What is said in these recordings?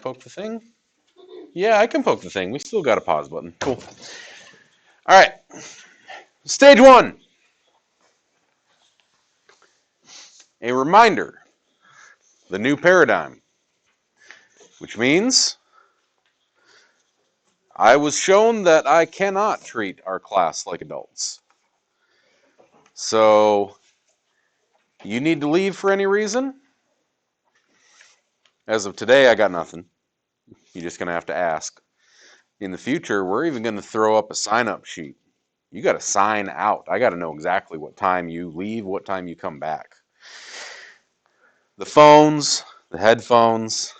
poke the thing? Yeah, I can poke the thing. We still got a pause button. Cool. All right. Stage one. A reminder. The new paradigm. Which means I was shown that I cannot treat our class like adults. So, you need to leave for any reason? As of today, I got nothing. You're just going to have to ask. In the future, we're even going to throw up a sign-up sheet. You got to sign out. I got to know exactly what time you leave, what time you come back. The phones, the headphones,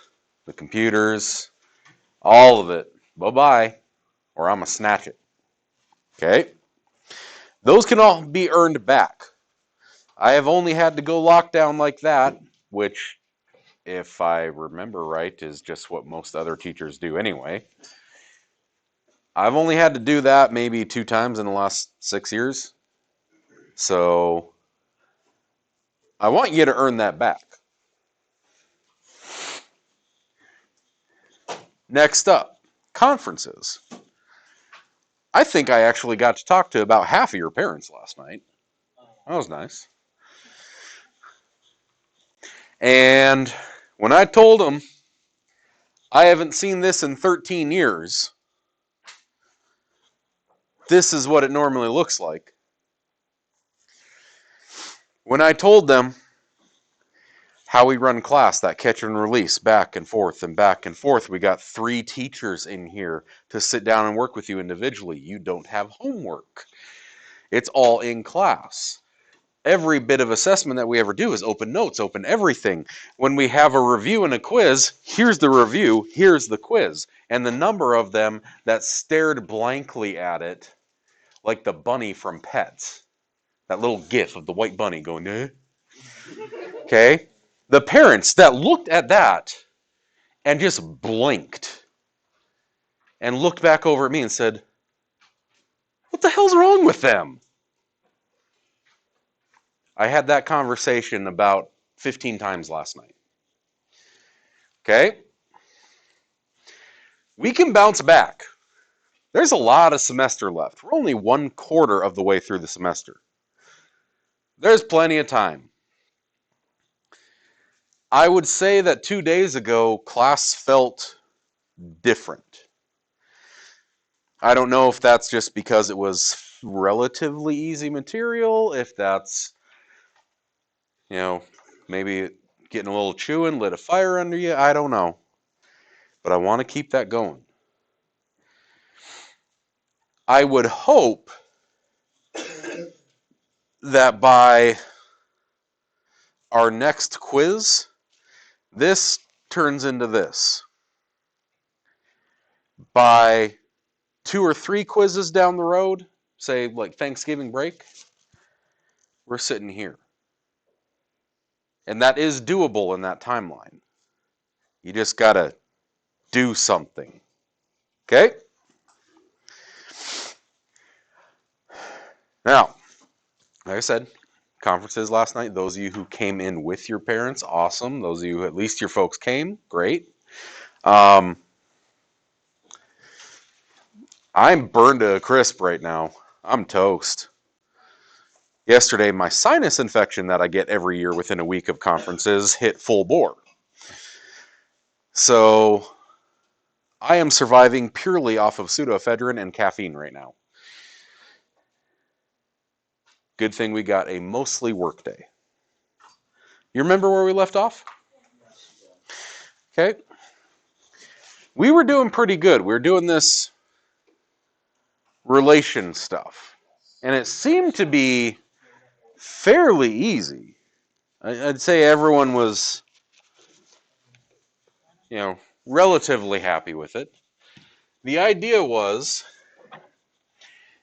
the computers, all of it, bye-bye, or I'm going to snatch it. Okay? Those can all be earned back. I have only had to go lockdown like that, which, if I remember right, is just what most other teachers do anyway. I've only had to do that maybe 2 times in the last 6 years. So, I want you to earn that back. Next up, conferences. I think I actually got to talk to about half of your parents last night. That was nice. And when I told them I haven't seen this in 13 years, this is what it normally looks like. When I told them how we run class, that catch and release, back and forth and back and forth, we got 3 teachers in here to sit down and work with you individually. You don't have homework. It's all in class. Every bit of assessment that we ever do is open notes, open everything. When we have a review and a quiz, here's the review, here's the quiz. And the number of them that stared blankly at it, like the bunny from Pets. That little gif of the white bunny going, eh? Okay? The parents that looked at that and just blinked and looked back over at me and said, what the hell's wrong with them? I had that conversation about 15 times last night. Okay? We can bounce back. There's a lot of semester left. We're only 1/4 of the way through the semester. There's plenty of time. I would say that 2 days ago, class felt different. I don't know if that's just because it was relatively easy material, if that's, maybe getting a little chewing, lit a fire under you, I don't know. But I want to keep that going. I would hope that by our next quiz, this turns into this. By 2 or 3 quizzes down the road, say like Thanksgiving break, we're sitting here. And that is doable in that timeline. You just got to do something. Okay? Now, like I said, conferences last night. Those of you who came in with your parents, awesome. Those of you, at least your folks came, great. I'm burned to a crisp right now. I'm toast. Yesterday, my sinus infection that I get every year within a week of conferences hit full bore. So, I am surviving purely off of pseudoephedrine and caffeine right now. Good thing we got a mostly work day. You remember where we left off? Okay. We were doing pretty good. We were doing this relation stuff. And it seemed to be fairly easy. I'd say everyone was, relatively happy with it. The idea was,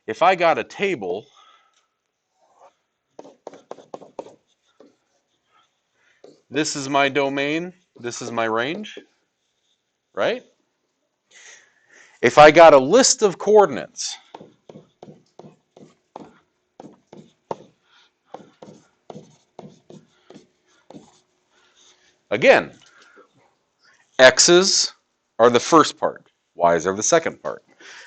if I got a table, this is my domain, this is my range, right? If I got a list of coordinates, again, x's are the first part. Y's are the second part.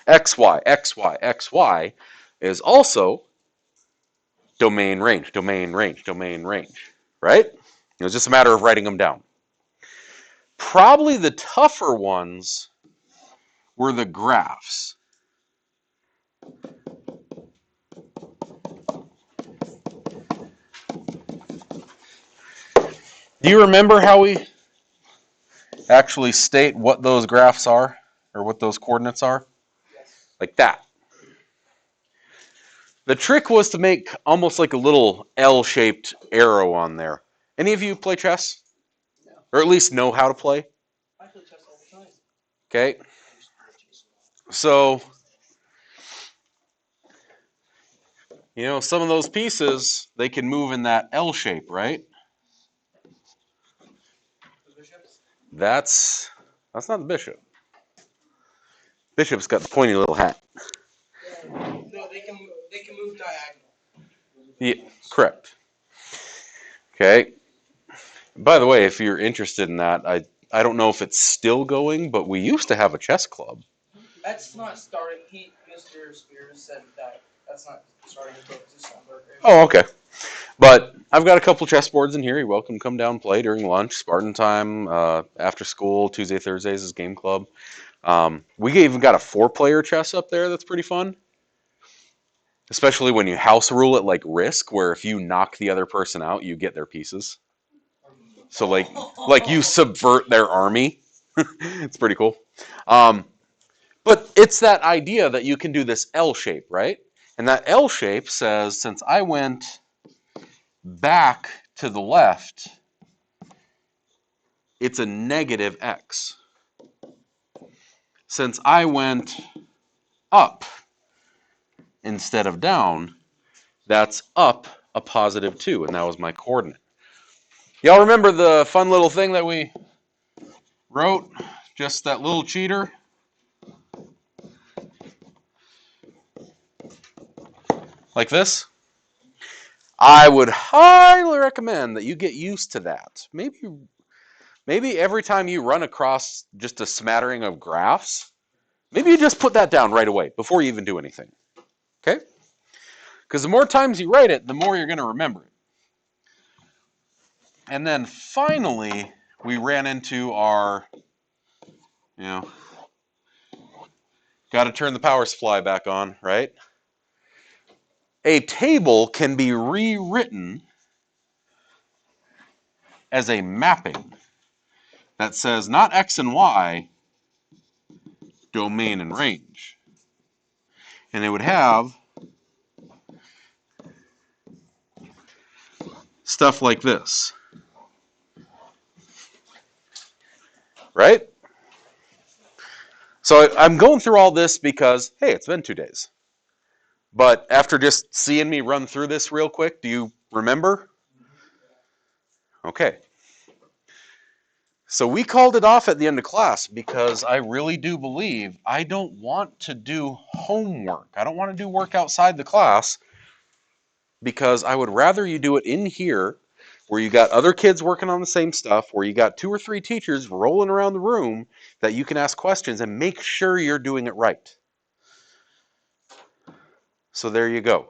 XY, XY, XY is also domain, range, domain, range, domain, range, right? It was just a matter of writing them down. Probably the tougher ones were the graphs. Do you remember how we actually state what those graphs are, or what those coordinates are? Yes. Like that. The trick was to make almost like a little L-shaped arrow on there. Any of you play chess? No. Or at least know how to play? I play chess all the time. Okay. So, you know, some of those pieces, they can move in that L shape, right? That's not the bishop. Bishop's got the pointy little hat. No, they can move diagonal. Yeah, correct. Okay. By the way, if you're interested in that, I don't know if it's still going, but we used to have a chess club. That's not starting. Mr. Spears said that that's not starting until December. Oh, okay. But I've got a couple chessboards in here. You're welcome to come down and play during lunch, Spartan time, after school, Tuesday, Thursdays is game club. We even got a 4-player chess up there that's pretty fun. Especially when you house rule it like Risk, where if you knock the other person out, you get their pieces. So like you subvert their army. It's pretty cool. But it's that idea that you can do this L shape, right? And that L shape says, since I went back to the left, it's a negative x. Since I went up instead of down, that's up a positive 2, and that was my coordinate. Y'all remember the fun little thing that we wrote? Just that little cheater? Like this? I would highly recommend that you get used to that. Maybe every time you run across just a smattering of graphs, maybe you just put that down right away before you even do anything. Okay? Because the more times you write it, the more you're going to remember it. And then finally, we ran into our, got to turn the power supply back on, right? A table can be rewritten as a mapping that says not X and Y, domain and range. And it would have stuff like this. Right? So I'm going through all this because, hey, it's been 2 days. But after just seeing me run through this real quick, do you remember? Okay. So we called it off at the end of class because I really do believe I don't want to do homework. I don't want to do work outside the class because I would rather you do it in here where you got other kids working on the same stuff, where you got 2 or 3 teachers rolling around the room that you can ask questions and make sure you're doing it right. So there you go.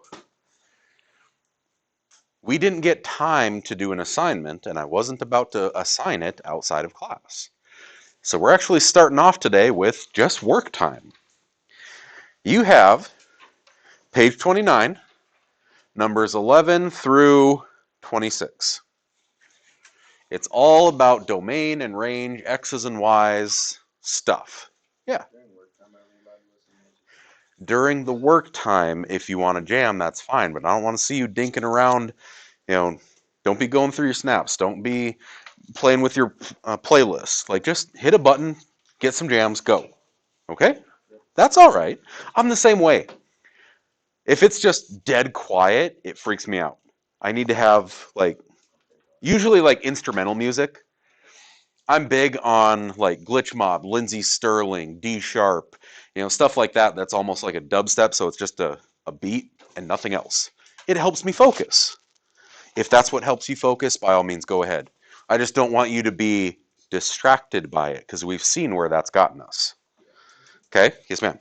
We didn't get time to do an assignment, and I wasn't about to assign it outside of class. So we're actually starting off today with just work time. You have page 29, numbers 11 through 26. It's all about domain and range, X's and Y's stuff. Yeah. During the work time, if you want to jam, that's fine, but I don't want to see you dinking around. Don't be going through your snaps. Don't be playing with your playlist. Like, just hit a button, get some jams, go. Okay? That's all right. I'm the same way. If it's just dead quiet, it freaks me out. I need to have, usually instrumental music. I'm big on Glitch Mob, Lindsey Sterling, D Sharp, stuff like that. That's almost like a dubstep, so it's just a beat and nothing else. It helps me focus. If that's what helps you focus, by all means, go ahead. I just don't want you to be distracted by it because we've seen where that's gotten us. Okay? Yes, ma'am.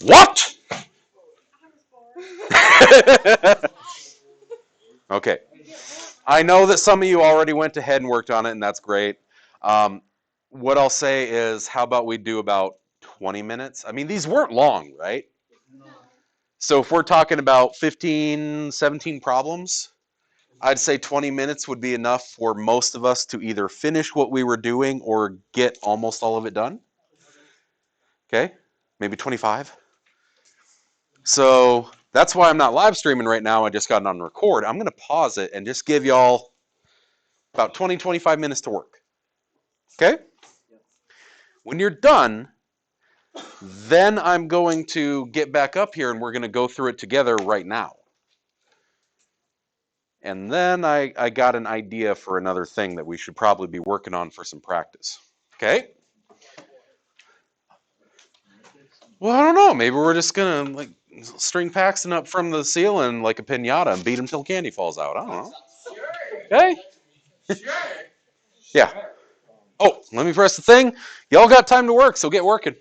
What? Okay. I know that some of you already went ahead and worked on it, and that's great. What I'll say is, how about we do about 20 minutes? I mean, these weren't long, right? So if we're talking about 15, 17 problems, I'd say 20 minutes would be enough for most of us to either finish what we were doing or get almost all of it done. Okay? Maybe 25. So that's why I'm not live streaming right now. I just got it on record. I'm going to pause it and just give y'all about 20, 25 minutes to work. Okay? When you're done, then I'm going to get back up here and we're going to go through it together right now. And then I got an idea for another thing that we should probably be working on for some practice. Okay? Well, I don't know. Maybe we're just going to like string Paxton up from the ceiling like a pinata and beat him till candy falls out. I don't know. Okay? Yeah. Oh, let me press the thing. Y'all got time to work, so get working.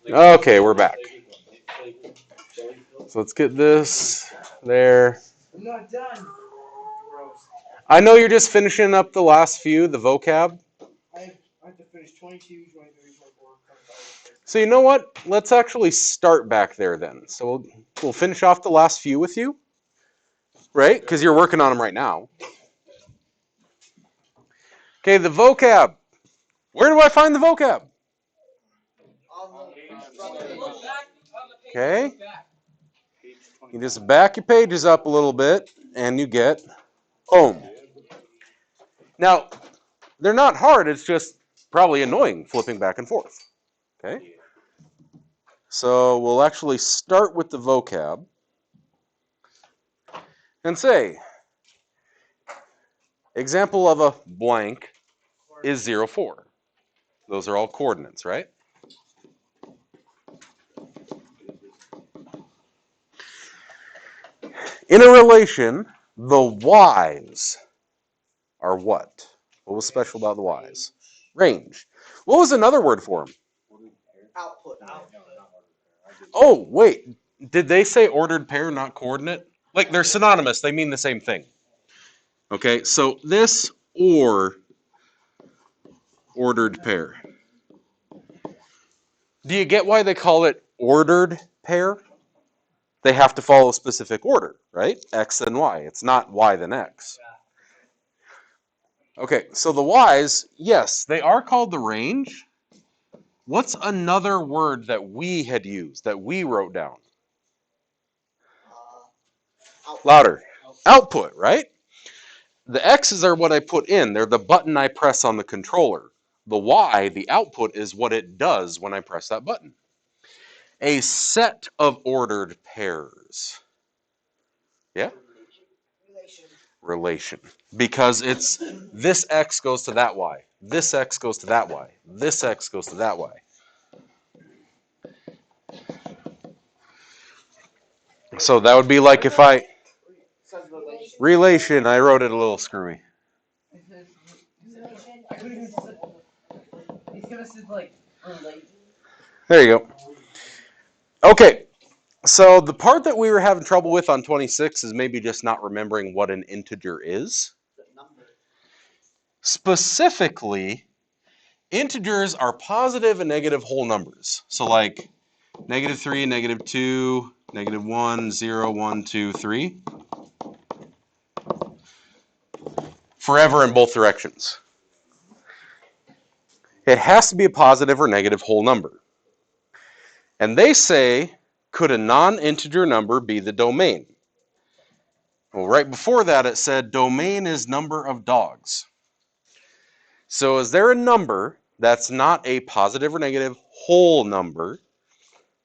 Okay, we're back. So let's get this there. I'm not done. I know you're just finishing up the last few, the vocab. I have to finish 22, 23, 24, 25. So you know what? Let's actually start back there then. So we'll finish off the last few with you, right? Because you're working on them right now. Okay, the vocab. Where do I find the vocab? Okay. You just back your pages up a little bit, and you get home. Now, they're not hard. It's just probably annoying flipping back and forth. Okay. So we'll actually start with the vocab and say, example of a blank is 0, 4. Those are all coordinates, right? In a relation, the y's are what? What was special about the y's? Range. What was another word for them? Output. Oh, wait. Did they say ordered pair, not coordinate? Like, they're synonymous. They mean the same thing. Okay, so this or ordered pair. Do you get why they call it ordered pair? They have to follow a specific order, right? X then Y. It's not Y then X. Okay, so the Y's, yes, they are called the range. What's another word that we had used, that we wrote down? Louder. Output, right? The X's are what I put in. They're the button I press on the controller. The Y, the output, is what it does when I press that button. A set of ordered pairs. Yeah? Relation. Because it's this X goes to that Y. This X goes to that Y. This X goes to that Y. So that would be like if I... Relation. I wrote it a little screwy. He's gonna say like relate. There you go. Okay. So the part that we were having trouble with on 26 is maybe just not remembering what an integer is. Specifically, integers are positive and negative whole numbers. So like -3, -2, -1, 0, 1, 2, 3. Forever in both directions. It has to be a positive or negative whole number. And they say, could a non-integer number be the domain? Well, right before that it said domain is number of dogs. So is there a number that's not a positive or negative whole number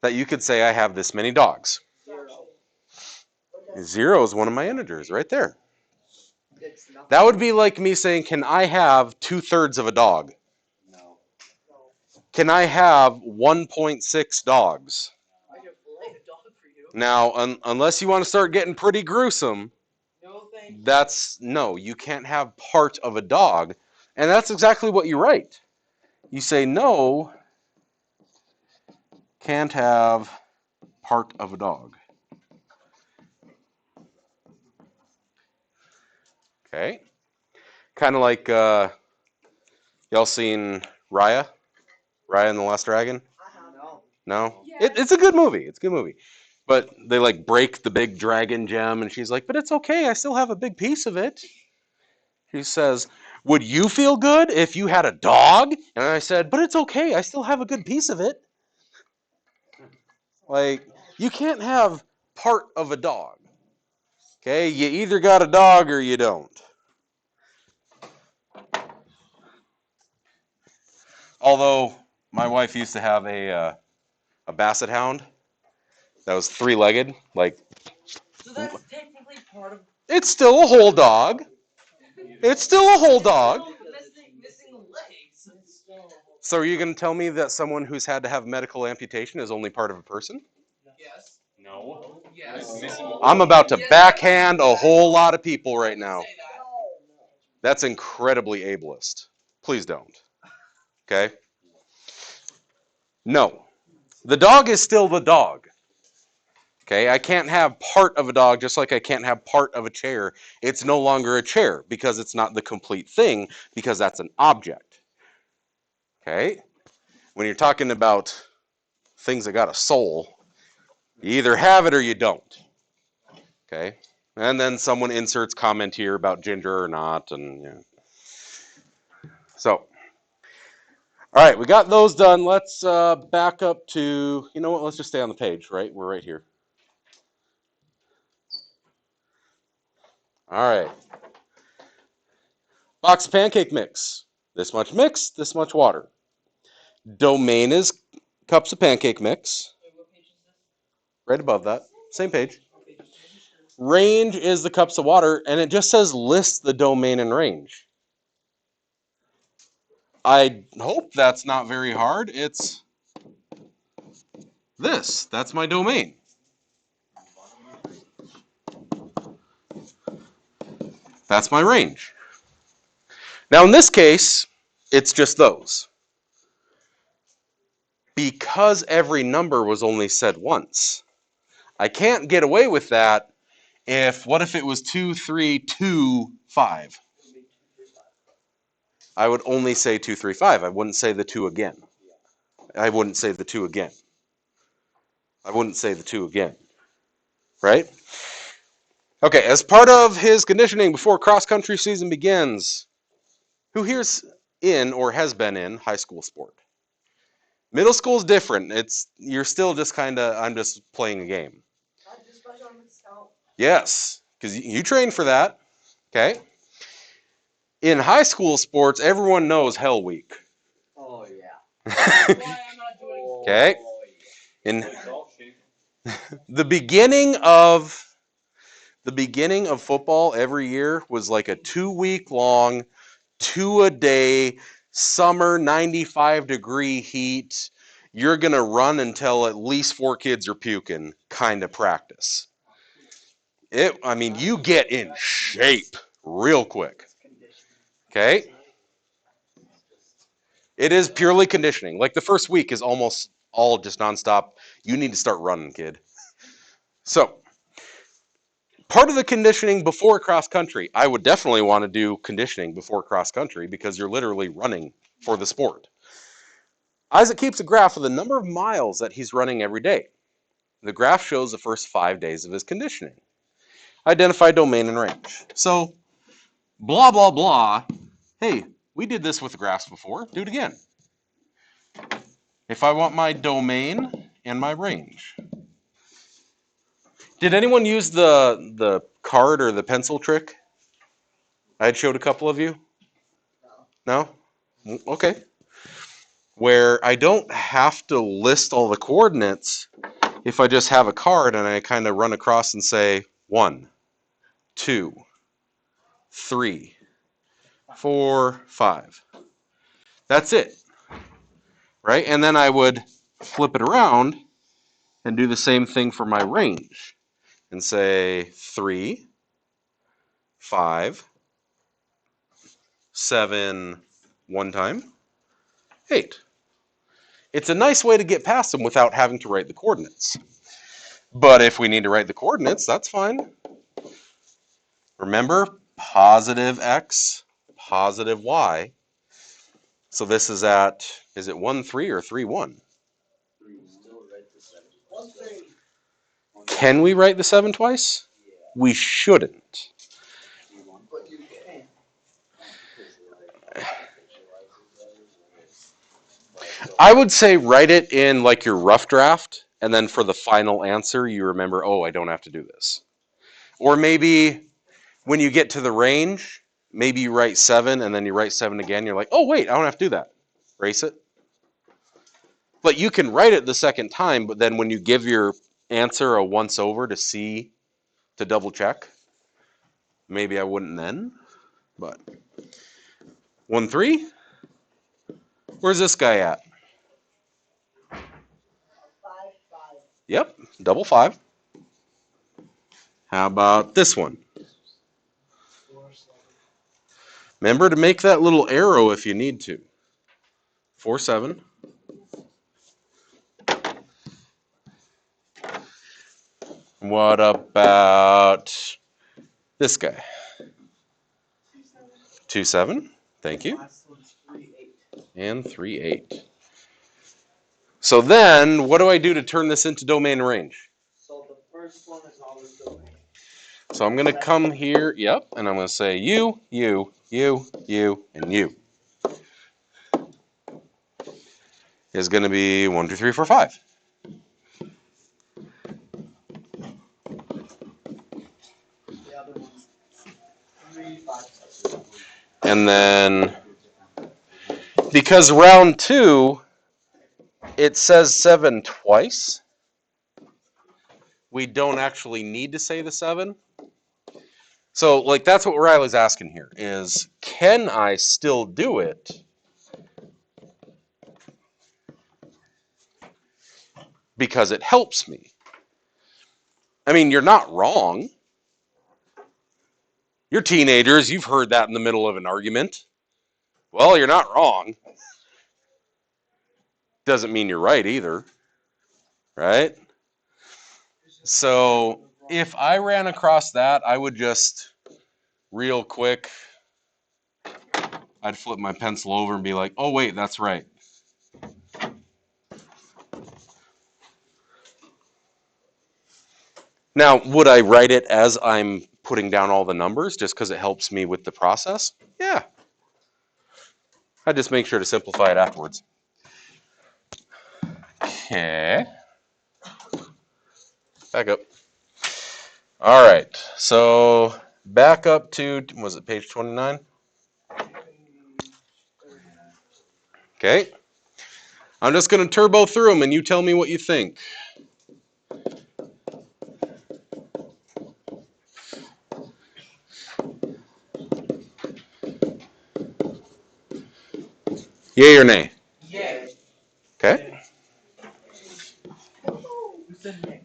that you could say I have this many dogs? 0 is one of my integers right there. That would be like me saying, can I have 2/3 of a dog? No. Can I have 1.6 dogs? Now, unless you want to start getting pretty gruesome, No, thank you. no, you can't have part of a dog. And that's exactly what you write. You say, no, can't have part of a dog. Okay? Kind of like, y'all seen Raya? Raya and the Last Dragon? No. No? Yes. It's a good movie. It's a good movie. But they like break the big dragon gem, and she's like, but it's okay. I still have a big piece of it. She says, would you feel good if you had a dog? And I said, but it's okay. I still have a good piece of it. Like, you can't have part of a dog. Okay? You either got a dog or you don't. Although, my wife used to have a basset hound that was three-legged. Like, So that's technically part of. it's still a whole dog. It's still a whole dog. Missing legs. So are you going to tell me that someone who's had to have medical amputation is only part of a person? Yes. No. Yes. I'm about to Yes, backhand a that. whole lot of people right now. Say that. That's incredibly ableist. Please don't. Okay? No. The dog is still the dog. Okay? I can't have part of a dog just like I can't have part of a chair. It's no longer a chair because it's not the complete thing because that's an object. Okay? When you're talking about things that got a soul, you either have it or you don't. Okay? And then someone inserts comment here about ginger or not, and yeah. So, all right, we got those done. Let's back up to, you know what, let's just stay on the page, right? We're right here. All right. Box pancake mix. This much water. Domain is cups of pancake mix. Wait, what page is this? Right above that. Same page. Okay, just making sure. Range is the cups of water, and it just says list the domain and range. I hope that's not very hard. It's this. That's my domain. That's my range. Now in this case, it's just those. Because every number was only said once. I can't get away with that what if it was 2, 3, 2, 5? I would only say 2, 3, 5. I wouldn't say the 2 again. I wouldn't say the 2 again. I wouldn't say the 2 again. Right? Okay, as part of his conditioning before cross-country season begins, who here's in or has been in high school sport? Middle school is different. You're still just kind of, I'm just playing a game. Yes, because you train for that. Okay. In high school sports, everyone knows Hell Week. Oh yeah. That's why I'm not doing. Okay. In Golf shape. the beginning of football every year was like a 2-week long, 2-a-day, summer 95-degree heat. You're going to run until at least 4 kids are puking kind of practice. You get in shape real quick. Okay? It is purely conditioning. Like the first week is almost all just nonstop. You need to start running, kid. So, part of the conditioning before cross country, I would definitely want to do conditioning before cross country because you're literally running for the sport. Isaac keeps a graph of the number of miles that he's running every day. The graph shows the first 5 days of his conditioning. Identify domain and range. So, blah, blah, blah. Hey, we did this with the graphs before. Do it again. If I want my domain and my range. Did anyone use the card or the pencil trick? I had showed a couple of you. No? Okay. Where I don't have to list all the coordinates if I just have a card and I kind of run across and say 1, 2, 3, 4, 5. That's it. Right? And then I would flip it around and do the same thing for my range and say 3, 5, 7, one time, 8. It's a nice way to get past them without having to write the coordinates. But if we need to write the coordinates, that's fine. Remember, positive x, positive y. So this is at, is it 1, 3 or 3, 1? Can we write the 7 twice? We shouldn't. But you can. I would say write it in like your rough draft, and then for the final answer, you remember, oh, I don't have to do this. Or maybe when you get to the range, maybe you write 7, and then you write 7 again. You're like, oh, wait, I don't have to do that. Erase it. But you can write it the second time, but then when you give your answer a once over to see, to double check, maybe I wouldn't then, but 1, 3. Where's this guy at? 5, 5. Yep, double 5. How about this one? 4, 7. Remember to make that little arrow if you need to. 4, 7. What about this guy? 2, 7. Thank you. Last one's 3, 8. And 3, 8. So then, what do I do to turn this into domain range? So the first one is always domain. So I'm going to come here, yep, and I'm going to say you, you, you, you, and you. Is going to be 1, 2, 3, 4, 5. The other one's 3, 5, 7. And then, because round 2, it says 7 twice, we don't actually need to say the 7. So, like, that's what Riley's asking here, is can I still do it because it helps me? I mean, you're not wrong. You're teenagers. You've heard that in the middle of an argument. Well, you're not wrong. Doesn't mean you're right either, right? So if I ran across that, I would just real quick, I'd flip my pencil over and be like, oh, wait, that's right. Now, would I write it as I'm putting down all the numbers just because it helps me with the process? Yeah. I just make sure to simplify it afterwards. Okay. Back up. All right. So back up to, was it page 29? Okay. I'm just going to turbo through them and you tell me what you think. Yay or nay? Yay. Okay. Who said yay?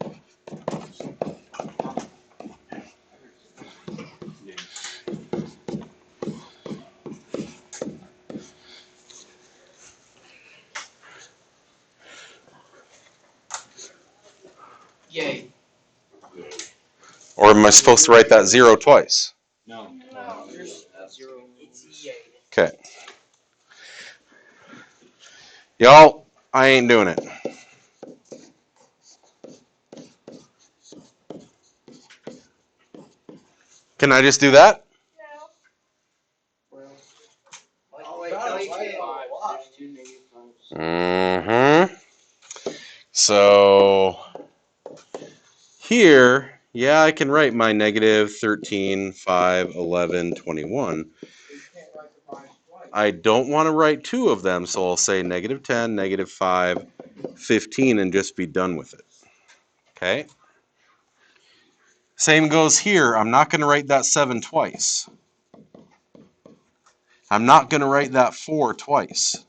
Yay. Or am I supposed to write that 0 twice? No. No, there's 0. It's yay. Okay. Y'all, I ain't doing it. Can I just do that? Well, oh, wait, no, you can't. Mm-hmm. So here, yeah, I can write my negative 13, 5, 11, 21. I don't want to write 2 of them, so I'll say negative 10, negative 5, 15, and just be done with it. Okay? Same goes here. I'm not going to write that 7 twice. I'm not going to write that 4 twice.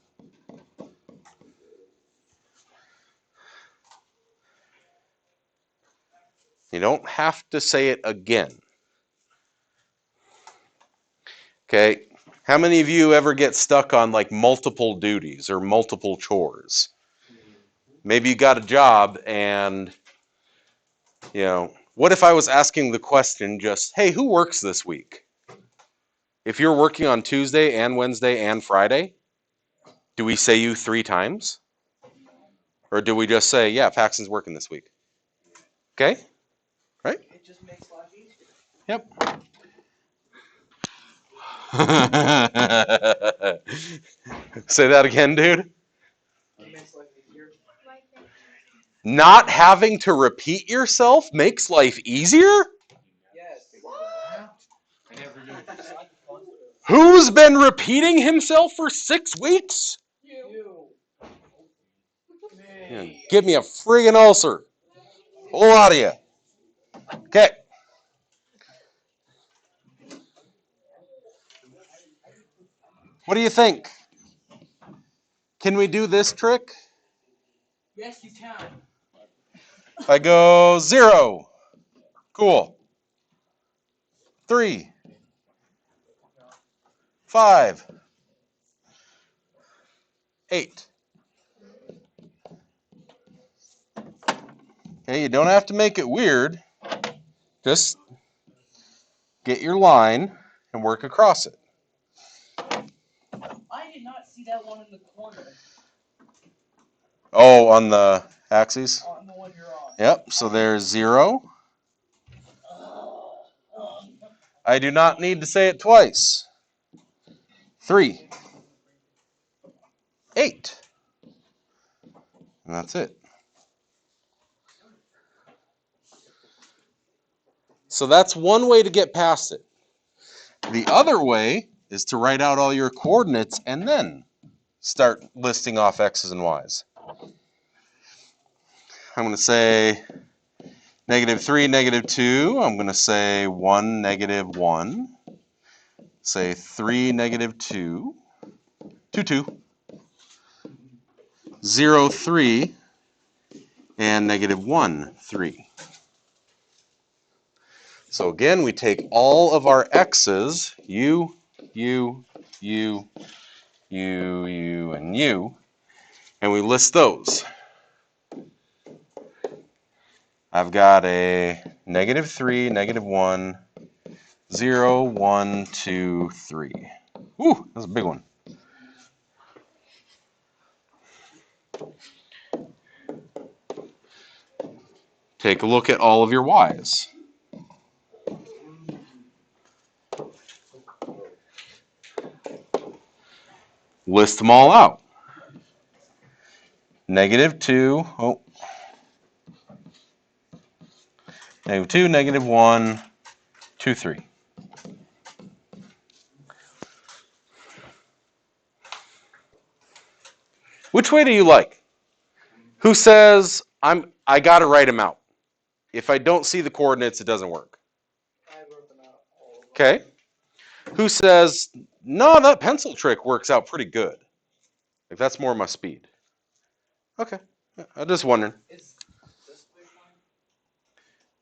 You don't have to say it again. Okay? How many of you ever get stuck on like multiple duties or multiple chores? Maybe you got a job and, you know, what if I was asking the question just, hey, who works this week? If you're working on Tuesday and Wednesday and Friday, do we say you 3 times? Or do we just say, yeah, Paxton's working this week? Okay? Right? It just makes life easier. Yep. Say that again, dude. It makes life easier. Not having to repeat yourself makes life easier? Yes. I never do. Who's been repeating himself for 6 weeks? You. Yeah, Me. give me a friggin' ulcer. Whole lot of you. Okay. What do you think? Can we do this trick? Yes, you can. If I go 0, cool. 3, 5, 8. Okay, you don't have to make it weird. Just get your line and work across it. I did not see that one in the corner. Oh, on the axes? On the one you're on. Yep, so there's 0. I do not need to say it twice. 3, 8. And that's it. So that's one way to get past it. The other way is to write out all your coordinates and then start listing off x's and y's. I'm going to say -3, -2. I'm going to say 1, -1. Say 3, -2. 2, 2. 0, 3. And -1, 3. So again, we take all of our x's, u, u, u, u, u, and u, and we list those. I've got a -3, -1, 0, 1, 2, 3. Ooh, that's a big one. Take a look at all of your y's. List them all out. -2, oh, -2, -1, 2, 3. Which way do you like? Who says I got to write them out? If I don't see the coordinates, it doesn't work. I wrote them out all of them. Okay. Who says no? That pencil trick works out pretty good. Like that's more my speed. Okay. I'm just wondering. Is this way fine?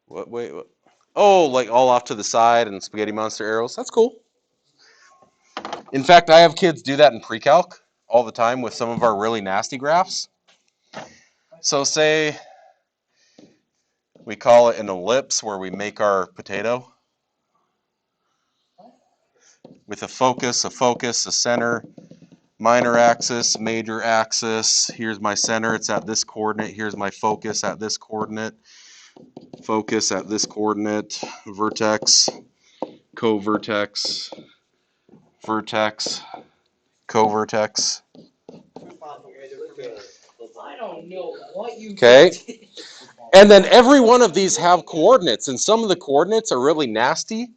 What? Wait. What? Oh, like all off to the side and spaghetti monster arrows. That's cool. In fact, I have kids do that in pre-calc all the time with some of our really nasty graphs. So say we call it an ellipse where we make our potato with a focus, a center, minor axis, major axis. Here's my center, it's at this coordinate. Here's my focus at this coordinate. Focus at this coordinate. Vertex, co-vertex, vertex, co-vertex. I don't know what you Okay. did. And then every one of these have coordinates, and some of the coordinates are really nasty.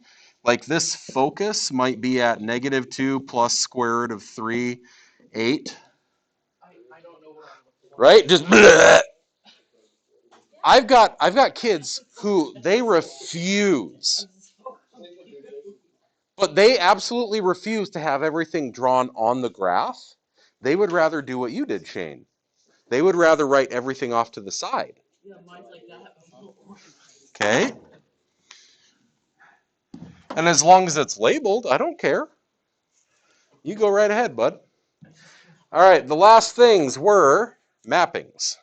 Like this focus might be at -2 plus square root of 3, 8. I don't know what I'm looking for. Right? Just bleh. I've got kids who they refuse, but they absolutely refuse to have everything drawn on the graph. They would rather do what you did, Shane. They would rather write everything off to the side. Yeah, mine's like that. Okay? And as long as it's labeled, I don't care. You go right ahead, bud. All right, the last things were mappings.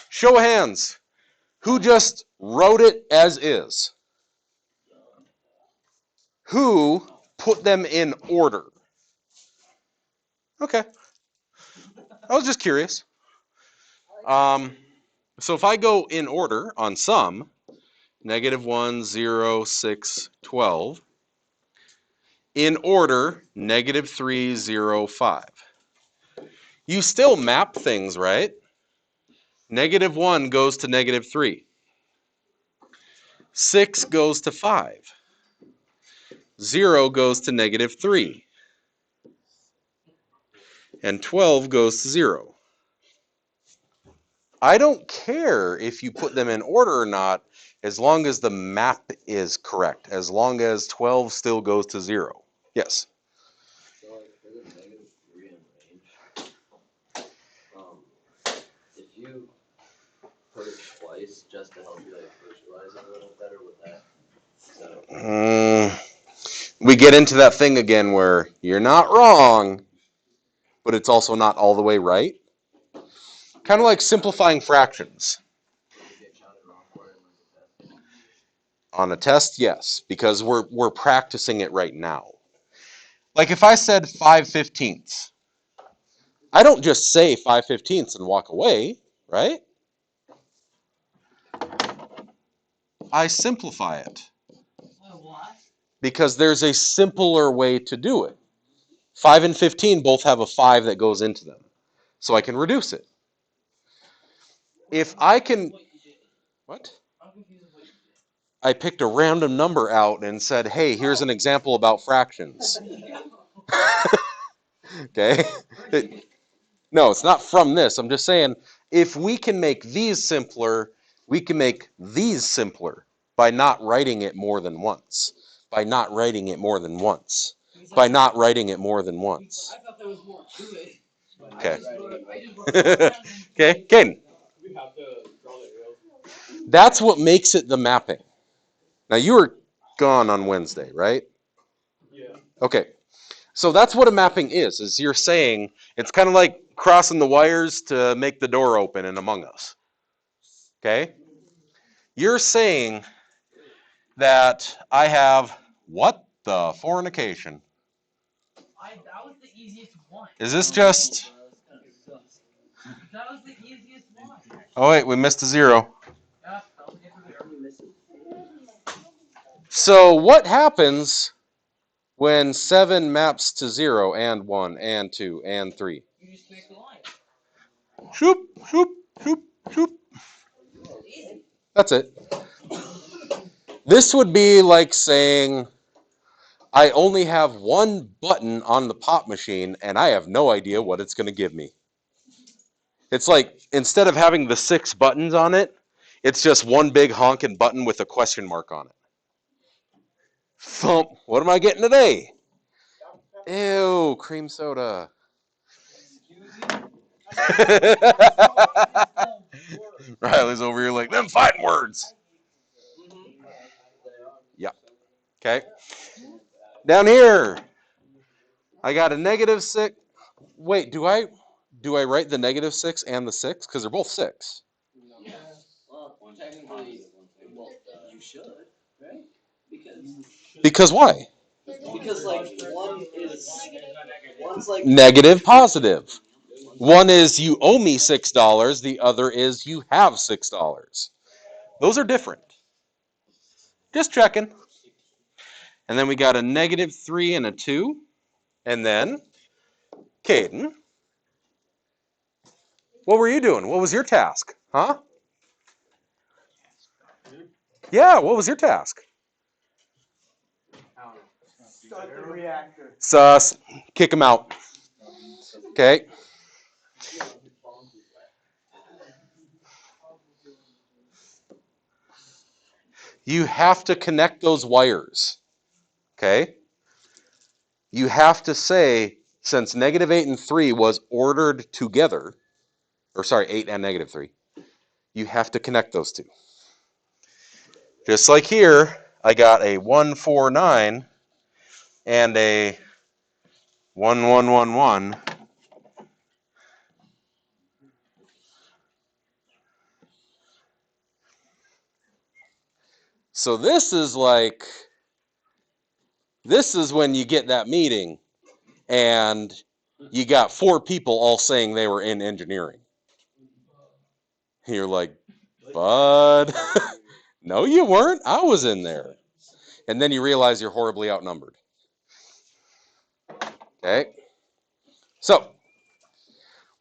Show of hands. Who just wrote it as is? Who put them in order? Okay. I was just curious. So if I go in order on sum, -1, 0, 6, 12. In order, -3, 0, 5. You still map things, right? -1 goes to -3. 6 goes to 5. 0 goes to -3. And 12 goes to 0. I don't care if you put them in order or not, as long as the map is correct, as long as 12 still goes to 0. Yes? So, like, for the -3 in range, if you put it twice just to help you, like, visualize it a little better with that, We get into that thing again where you're not wrong, but it's also not all the way right. Kind of like simplifying fractions. get counted wrong for it in, like, a test. On a test, yes, because we're practicing it right now. Like if I said 5/15, I don't just say 5/15 and walk away, right? I simplify it. Because there's a simpler way to do it. 5 and 15 both have a 5 that goes into them. So I can reduce it. If I can... What? I picked a random number out and said, hey, here's an example about fractions. Okay? No, it's not from this. I'm just saying, if we can make these simpler, we can make these simpler by not writing it more than once. By not writing it more than once. By not writing it more than once. I thought there was more to it. Okay. Okay. Okay, Caden. We have to draw the arrows. That's what makes it the mapping. Now, you were gone on Wednesday, right? Yeah. Okay. So that's what a mapping is you're saying, it's kind of like crossing the wires to make the door open in Among Us. Okay? You're saying that I have, what the fornication? That was the easiest one. Is this just... That was the easiest one. Oh, wait, we missed a 0. Yeah, that was it for there. So what happens when 7 maps to 0 and 1 and 2 and 3? You just make the line. Shoop, shoop, shoop, shoop. Easy. That's it. This would be like saying, I only have one button on the pop machine and I have no idea what it's going to give me. It's like, instead of having the 6 buttons on it, it's just one big honking button with a question mark on it. Thump. What am I getting today? Ew, cream soda. Riley's over here like, them fighting words. Yeah. Okay. Down here, I got a -6. Wait, do I write the -6 and the 6? Because they're both 6. Well, technically, you should, right? Because why? Because like one's like Negative, positive. One is you owe me $6. The other is you have $6. Those are different. Just checking. And then we got a -3 and a 2. And then, Caden, what were you doing? What was your task? Huh? Yeah, what was your task? Sus. Kick him out. Okay. You have to connect those wires. Okay? You have to say, since -8 and 3 was ordered together, or sorry, 8 and -3, You have to connect those two. Just like here, I got a 149 and a 1111. So this is when you get that meeting and you got 4 people all saying they were in engineering. You're like, bud, no, you weren't. I was in there. And then you realize you're horribly outnumbered. Okay? So,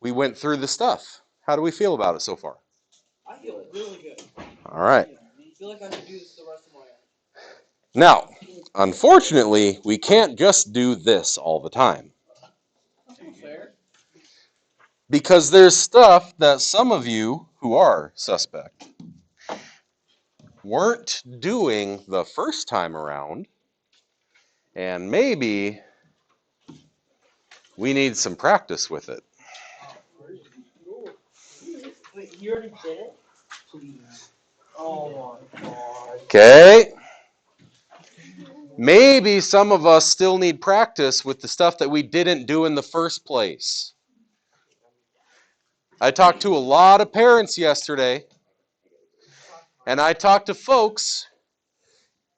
we went through the stuff. How do we feel about it so far? I feel really good. All right. I feel like I should do this the rest of my life. Now, unfortunately, we can't just do this all the time. Fair. Because there's stuff that some of you who are suspect weren't doing the first time around, and maybe we need some practice with it. Wait, you already did it? Please. Oh my god. Okay? Maybe some of us still need practice with the stuff that we didn't do in the first place. I talked to a lot of parents yesterday, and I talked to folks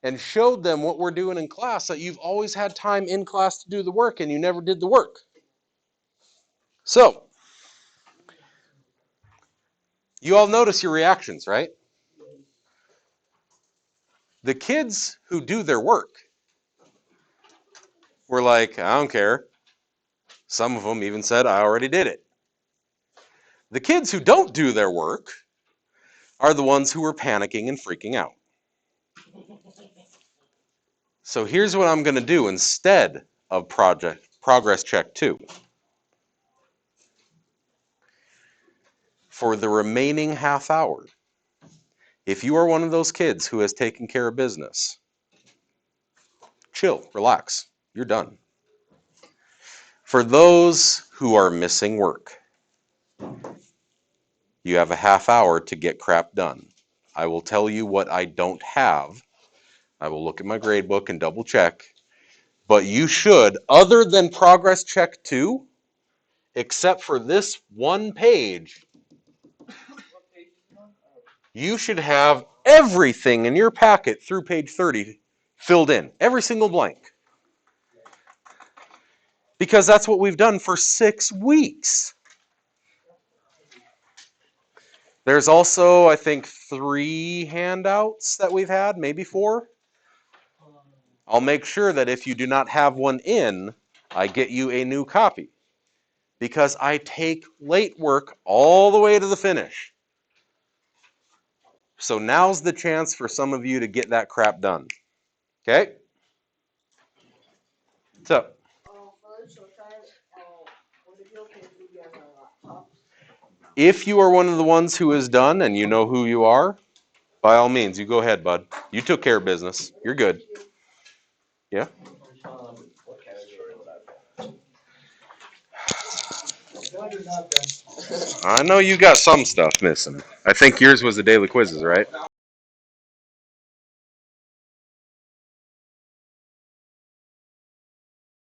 and showed them what we're doing in class, that you've always had time in class to do the work and you never did the work. So, you all notice your reactions, right? The kids who do their work were like, I don't care. Some of them even said, I already did it. The kids who don't do their work are the ones who are panicking and freaking out. So here's what I'm going to do instead of progress check 2. For the remaining half hour, if you are one of those kids who has taken care of business, chill, relax, you're done. For those who are missing work, you have a half hour to get crap done. I will tell you what I don't have. I will look at my grade book and double check. But you should, other than progress check 2, except for this one page, you should have everything in your packet through page 30 filled in. Every single blank. Because that's what we've done for 6 weeks. There's also, I think, 3 handouts that we've had, maybe 4. I'll make sure that if you do not have one in, I get you a new copy. Because I take late work all the way to the finish. So now's the chance for some of you to get that crap done. Okay? So, if you are one of the ones who is done and you know who you are, by all means, you go ahead, bud. You took care of business. You're good. Yeah? What category would I fall? I know you got some stuff missing. I think yours was the daily quizzes, right?